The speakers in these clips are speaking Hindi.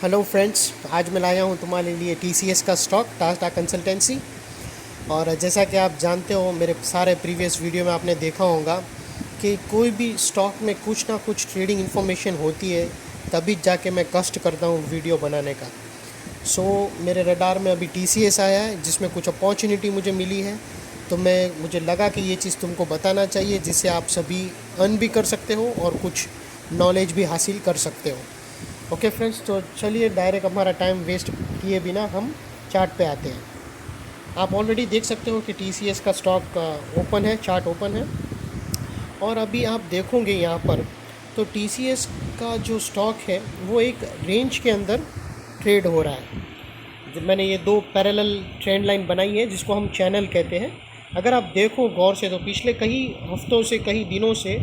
हेलो फ्रेंड्स, आज मैं लाया हूँ तुम्हारे लिए टीसीएस का स्टॉक, टाटा कंसल्टेंसी। और जैसा कि आप जानते हो, मेरे सारे प्रीवियस वीडियो में आपने देखा होगा कि कोई भी स्टॉक में कुछ ना कुछ ट्रेडिंग इन्फॉर्मेशन होती है, तभी जाके मैं कष्ट करता हूँ वीडियो बनाने का। सो मेरे रडार में अभी टीसीएस आया है, जिसमें कुछ अपॉर्चुनिटी मुझे मिली है। तो मुझे लगा कि ये चीज़ तुमको बताना चाहिए, जिससे आप सभी अर्न भी कर सकते हो और कुछ नॉलेज भी हासिल कर सकते हो। ओके फ्रेंड्स, तो चलिए डायरेक्ट हमारा टाइम वेस्ट किए बिना हम चार्ट पे आते हैं। आप ऑलरेडी देख सकते हो कि टीसीएस का स्टॉक ओपन है, चार्ट ओपन है। और अभी आप देखोगे यहाँ पर, तो टीसीएस का जो स्टॉक है वो एक रेंज के अंदर ट्रेड हो रहा है। जब मैंने ये दो पैरेलल ट्रेंड लाइन बनाई है, जिसको हम चैनल कहते हैं। अगर आप देखो गौर से, तो पिछले कई हफ्तों से, कई दिनों से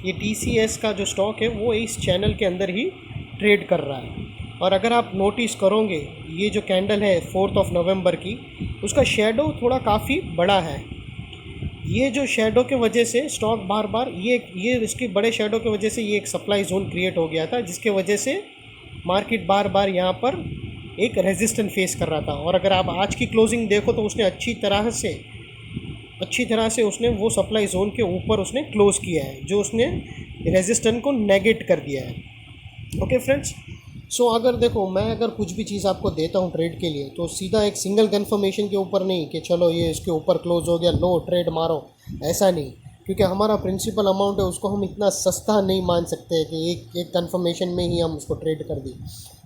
ये टीसीएस का जो स्टॉक है वो इस चैनल के अंदर ही ट्रेड कर रहा है। और अगर आप नोटिस करोगे, ये जो कैंडल है 4 नवंबर की, उसका शेडो थोड़ा काफ़ी बड़ा है। ये जो शेडो के वजह से स्टॉक बार बार ये इसके बड़े शेडो की वजह से ये एक सप्लाई जोन क्रिएट हो गया था, जिसके वजह से मार्केट बार बार यहाँ पर एक रेजिस्टेंस फेस कर रहा था। और अगर आप आज की क्लोजिंग देखो, तो उसने अच्छी तरह से उसने वो सप्लाई जोन के ऊपर उसने क्लोज़ किया है, जो उसने रेजिस्टेंस को नेगेट कर दिया है। ओके फ्रेंड्स, सो अगर देखो, मैं अगर कुछ भी चीज़ आपको देता हूँ ट्रेड के लिए, तो सीधा एक सिंगल कन्फर्मेशन के ऊपर नहीं कि चलो ये इसके ऊपर क्लोज हो गया, लो ट्रेड मारो, ऐसा नहीं। क्योंकि हमारा प्रिंसिपल अमाउंट है, उसको हम इतना सस्ता नहीं मान सकते कि एक एक कन्फर्मेशन में ही हम उसको ट्रेड कर दें।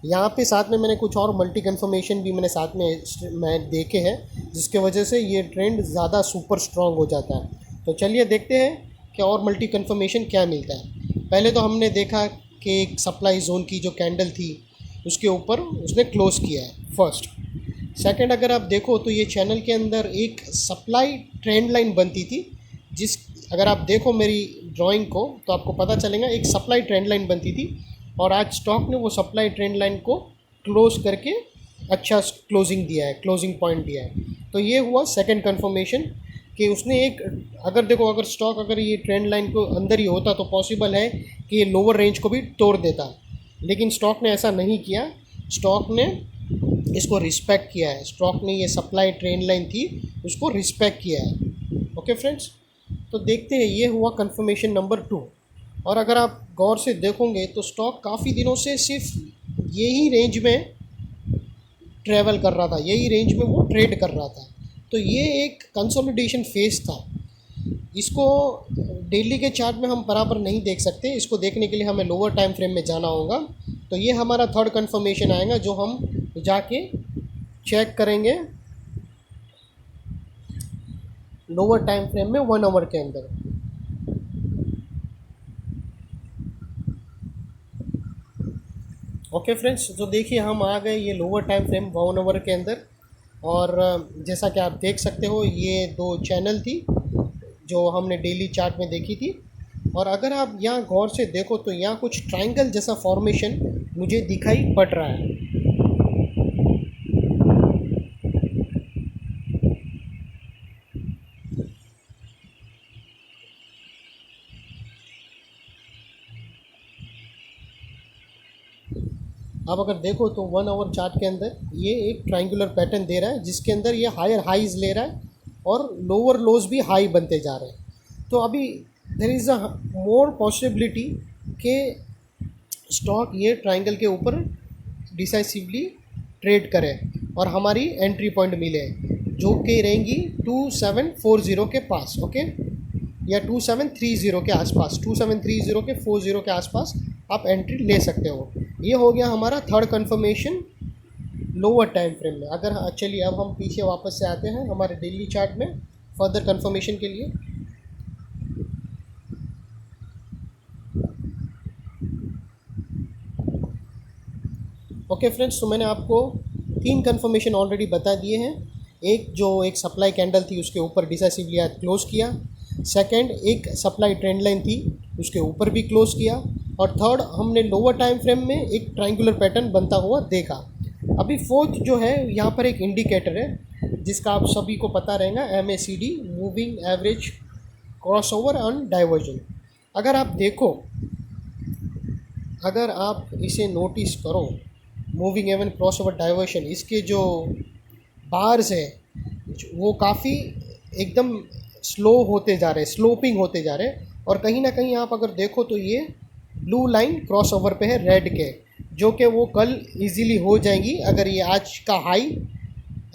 यहाँ पे साथ में मैंने कुछ और मल्टी कन्फर्मेशन भी मैंने साथ में मैं देखे हैं, जिसके वजह से ये ट्रेंड ज़्यादा सुपर स्ट्रॉन्ग हो जाता है। तो चलिए देखते हैं कि और मल्टी कन्फर्मेशन क्या मिलता है। पहले तो हमने देखा कि एक सप्लाई जोन की जो कैंडल थी, उसके ऊपर उसने क्लोज़ किया है, फर्स्ट। सेकंड, अगर आप देखो तो ये चैनल के अंदर एक सप्लाई ट्रेंड लाइन बनती थी, जिस अगर आप देखो मेरी ड्राइंग को, तो आपको पता चलेगा एक सप्लाई ट्रेंड लाइन बनती थी। और आज स्टॉक ने वो सप्लाई ट्रेंड लाइन को क्लोज करके अच्छा क्लोजिंग दिया है, क्लोजिंग पॉइंट दिया है। तो ये हुआ सेकंड कंफर्मेशन कि उसने एक, अगर देखो, अगर स्टॉक अगर ये ट्रेंड लाइन को अंदर ही होता तो पॉसिबल है कि ये लोअर रेंज को भी तोड़ देता, लेकिन स्टॉक ने ऐसा नहीं किया। स्टॉक ने इसको रिस्पेक्ट किया है, स्टॉक ने ये सप्लाई ट्रेंड लाइन थी उसको रिस्पेक्ट किया है। ओके फ्रेंड्स, तो देखते हैं, ये हुआ कंफर्मेशन नंबर 2। और अगर आप गौर से देखोगे, तो स्टॉक काफ़ी दिनों से सिर्फ यही रेंज में ट्रैवल कर रहा था, यही रेंज में वो ट्रेड कर रहा था। तो ये एक कंसोलिडेशन फेज था। इसको डेली के चार्ट में हम बराबर नहीं देख सकते, इसको देखने के लिए हमें लोअर टाइम फ्रेम में जाना होगा। तो ये हमारा थर्ड कंफर्मेशन आएगा, जो हम जाके चेक करेंगे लोअर टाइम फ्रेम में 1 आवर के अंदर। ओके फ्रेंड्स, तो देखिए हम आ गए ये लोअर टाइम फ्रेम 1 आवर के अंदर। और जैसा कि आप देख सकते हो, ये दो चैनल थी जो हमने डेली चार्ट में देखी थी। और अगर आप यहाँ गौर से देखो, तो यहाँ कुछ ट्रायंगल जैसा फॉर्मेशन मुझे दिखाई पड़ रहा है। आप अगर देखो तो 1 आवर चार्ट के अंदर ये एक ट्रायंगुलर पैटर्न दे रहा है, जिसके अंदर ये हायर हाईज ले रहा है और लोअर लोज भी हाई बनते जा रहे हैं। तो अभी there is a more possibility कि स्टॉक ये ट्रायंगल के ऊपर डिसाइसिवली ट्रेड करे और हमारी एंट्री पॉइंट मिले, जो कि रहेंगी 2740 के पास। ओके, या 2730 के आसपास, 2730 के 40 के आसपास आप एंट्री ले सकते हो। ये हो गया हमारा third confirmation lower time frame में। अगर चलिए अब हम पीछे वापस से आते हैं हमारे डेली चार्ट में फर्दर कंफर्मेशन के लिए। ओके फ्रेंड्स, तो मैंने आपको 3 कंफर्मेशन ऑलरेडी बता दिए हैं। एक, जो एक सप्लाई कैंडल थी उसके ऊपर डिसाइसिवली आज क्लोज़ किया। सेकंड, एक सप्लाई ट्रेंड लाइन थी उसके ऊपर भी क्लोज़ किया। और थर्ड, हमने लोअर टाइम फ्रेम में एक ट्रायंगुलर पैटर्न बनता हुआ देखा। अभी फोर्थ जो है, यहाँ पर एक इंडिकेटर है जिसका आप सभी को पता रहेगा, MACD, moving average crossover on divergence. अगर आप देखो, अगर आप इसे नोटिस करो, मूविंग एवन क्रॉस ओवर डाइवर्शन, इसके जो बार्स है वो काफ़ी एकदम स्लो होते जा रहे हैं, स्लोपिंग होते जा रहे हैं। और कहीं ना कहीं आप अगर देखो तो ये ब्लू लाइन क्रॉस ओवर पे है रेड के, जो कि वो कल इजीली हो जाएंगी अगर ये आज का हाई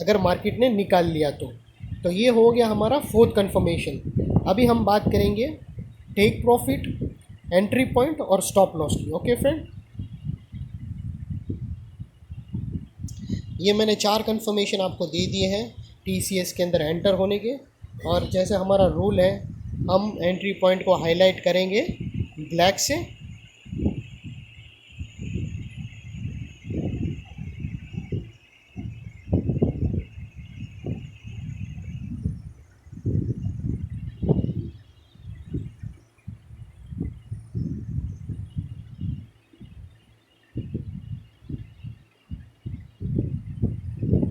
अगर मार्केट ने निकाल लिया तो ये हो गया हमारा फोर्थ कंफर्मेशन। अभी हम बात करेंगे टेक प्रॉफिट, एंट्री पॉइंट और स्टॉप लॉस की। ओके फ्रेंड, ये मैंने 4 कंफर्मेशन आपको दे दिए हैं TCS के अंदर एंटर होने के। और जैसे हमारा रूल है, हम एंट्री पॉइंट को हाईलाइट करेंगे ब्लैक से,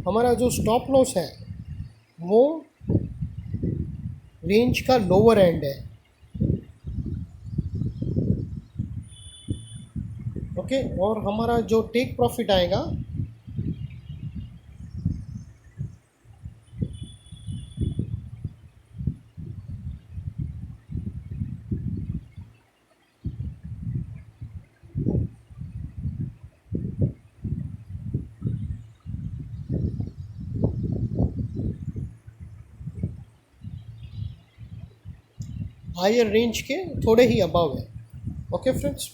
हमारा जो स्टॉप लॉस है वो रेंज का लोअर एंड है। ओके, और हमारा जो टेक प्रॉफिट आएगा हायर रेंज के थोड़े ही अबव है। ओके फ्रेंड्स,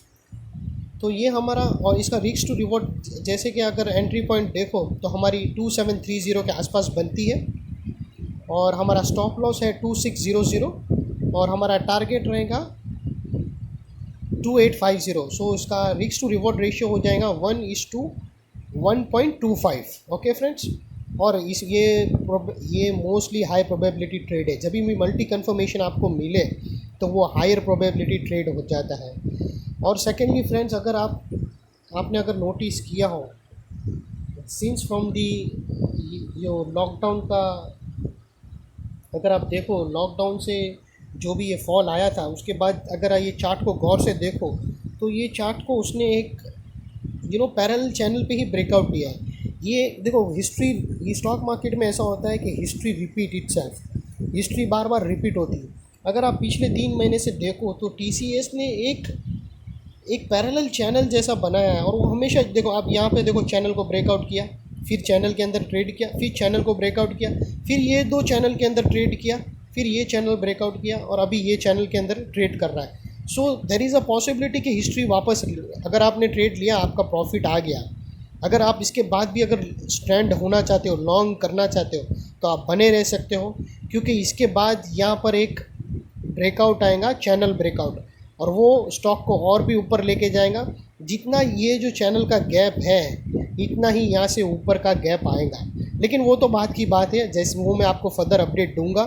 तो ये हमारा, और इसका रिस्क टू रिवॉर्ड जैसे कि अगर एंट्री पॉइंट देखो तो हमारी 2730 के आसपास बनती है, और हमारा स्टॉप लॉस है 2600, और हमारा टारगेट रहेगा 2850। सो इसका रिस्क टू रिवॉर्ड रेशियो हो जाएगा 1:1.25। ओके फ्रेंड्स, और ये मोस्टली हाई प्रोबेबिलिटी ट्रेड है। जब भी मल्टी कन्फर्मेशन आपको मिले तो वो हायर प्रोबेबिलिटी ट्रेड हो जाता है। और सेकेंडली फ्रेंड्स, अगर आपने अगर नोटिस किया हो, since from the yo lockdown का, अगर आप देखो लॉकडाउन से जो भी ये फॉल आया था उसके बाद अगर ये चार्ट को गौर से देखो तो ये चार्ट को उसने एक पैरेलल चैनल पे ही ब्रेकआउट दिया है। ये देखो हिस्ट्री, स्टॉक मार्केट में ऐसा होता है कि हिस्ट्री रिपीट इटसेल्फ, हिस्ट्री बार बार रिपीट होती है। अगर आप पिछले 3 महीने से देखो तो TCS ने एक पैरेलल चैनल जैसा बनाया है, और वो हमेशा देखो, आप यहाँ पे देखो चैनल को ब्रेकआउट किया, फिर चैनल के अंदर ट्रेड किया, फिर चैनल को ब्रेकआउट किया, फिर ये 2 चैनल के अंदर ट्रेड किया, फिर ये चैनल ब्रेकआउट किया, और अभी ये चैनल के अंदर ट्रेड कर रहा है। So there is a possibility कि हिस्ट्री वापस, अगर आपने ट्रेड लिया आपका प्रॉफिट आ गया, अगर आप इसके बाद भी अगर स्टैंड होना चाहते हो, लॉन्ग करना चाहते हो, तो आप बने रह सकते हो, क्योंकि इसके बाद यहाँ पर एक ब्रेकआउट आएगा, चैनल ब्रेकआउट, और वो स्टॉक को और भी ऊपर लेके जाएगा। जितना ये जो चैनल का गैप है इतना ही यहाँ से ऊपर का गैप आएगा, लेकिन वो तो बात की बात है। जैसे वो मैं आपको फर्दर अपडेट दूंगा,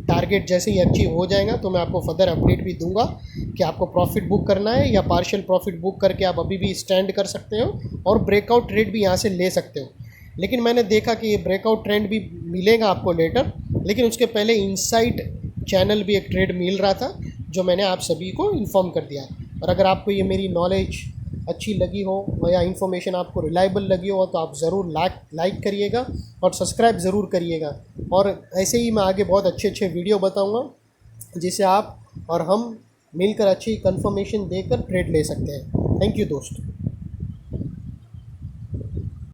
टारगेट जैसे ही अचीव हो जाएगा तो मैं आपको फर्दर अपडेट भी दूंगा कि आपको प्रॉफिट बुक करना है या पार्शियल प्रॉफिट बुक करके आप अभी भी स्टैंड कर सकते हो और ब्रेकआउट ट्रेड भी यहाँ से ले सकते हो। लेकिन मैंने देखा कि ये ब्रेकआउट ट्रेंड भी मिलेगा आपको लेटर, लेकिन उसके पहले इनसाइड चैनल भी एक ट्रेड मिल रहा था जो मैंने आप सभी को इन्फॉर्म कर दिया। और अगर आपको ये मेरी नॉलेज अच्छी लगी हो या इन्फॉर्मेशन आपको रिलायबल लगी हो तो आप ज़रूर लाइक करिएगा और सब्सक्राइब ज़रूर करिएगा। और ऐसे ही मैं आगे बहुत अच्छे अच्छे वीडियो बताऊंगा जिसे आप और हम मिलकर अच्छी कंफर्मेशन देकर ट्रेड ले सकते हैं। थैंक यू दोस्त।